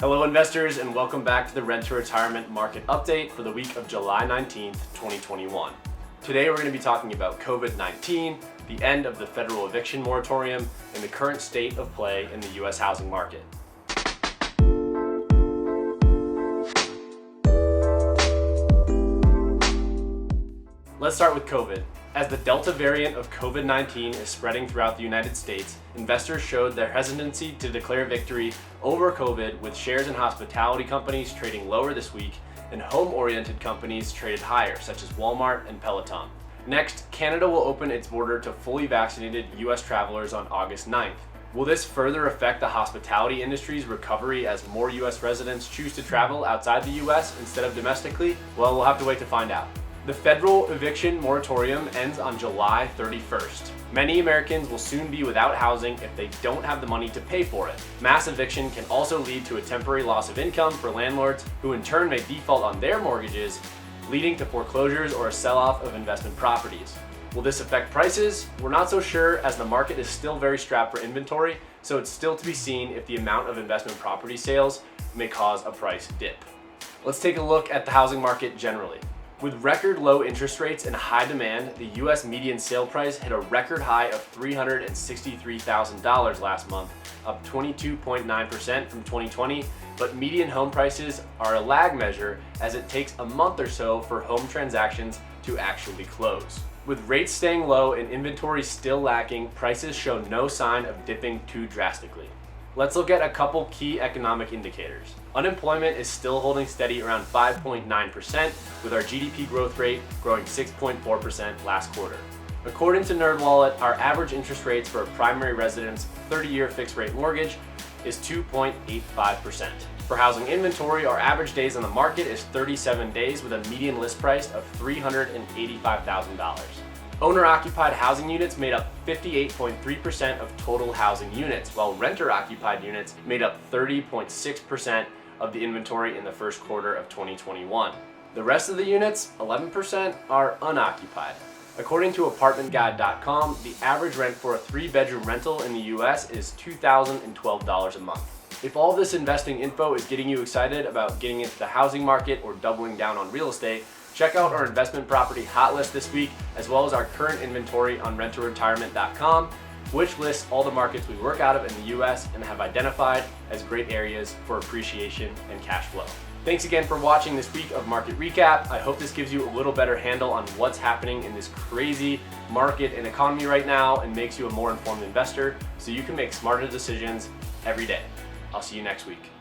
Hello investors, and welcome back to the Rent to Retirement Market Update for the week of July 19th, 2021. Today we're going to be talking about COVID-19, the end of the Federal Eviction Moratorium, and the current state of play in the U.S. housing market. Let's start with COVID. As the Delta variant of COVID-19 is spreading throughout the United States, investors showed their hesitancy to declare victory over COVID, with shares in hospitality companies trading lower this week and home-oriented companies traded higher, such as Walmart and Peloton. Next, Canada will open its border to fully vaccinated U.S. travelers on August 9th. Will this further affect the hospitality industry's recovery as more U.S. residents choose to travel outside the U.S. instead of domestically? Well, we'll have to wait to find out. The Federal Eviction Moratorium ends on July 31st. Many Americans will soon be without housing if they don't have the money to pay for it. Mass eviction can also lead to a temporary loss of income for landlords, who in turn may default on their mortgages, leading to foreclosures or a sell-off of investment properties. Will this affect prices? We're not so sure, as the market is still very strapped for inventory, so it's still to be seen if the amount of investment property sales may cause a price dip. Let's take a look at the housing market generally. With record low interest rates and high demand, the U.S. median sale price hit a record high of $363,000 last month, up 22.9% from 2020, but median home prices are a lag measure, as it takes a month or so for home transactions to actually close. With rates staying low and inventory still lacking, prices show no sign of dipping too drastically. Let's look at a couple key economic indicators. Unemployment is still holding steady around 5.9%, with our GDP growth rate growing 6.4% last quarter. According to NerdWallet, our average interest rates for a primary residence 30-year fixed rate mortgage is 2.85%. For housing inventory, our average days on the market is 37 days, with a median list price of $385,000. Owner-occupied housing units made up 58.3% of total housing units, while renter-occupied units made up 30.6% of the inventory in the first quarter of 2021. The rest of the units, 11%, are unoccupied. According to ApartmentGuide.com, the average rent for a 3-bedroom rental in the US is $2,012 a month. If all this investing info is getting you excited about getting into the housing market or doubling down on real estate, check out our investment property hot list this week, as well as our current inventory on renttoretirement.com, which lists all the markets we work out of in the US and have identified as great areas for appreciation and cash flow. Thanks again for watching this week of Market Recap. I hope this gives you a little better handle on what's happening in this crazy market and economy right now, and makes you a more informed investor so you can make smarter decisions every day. I'll see you next week.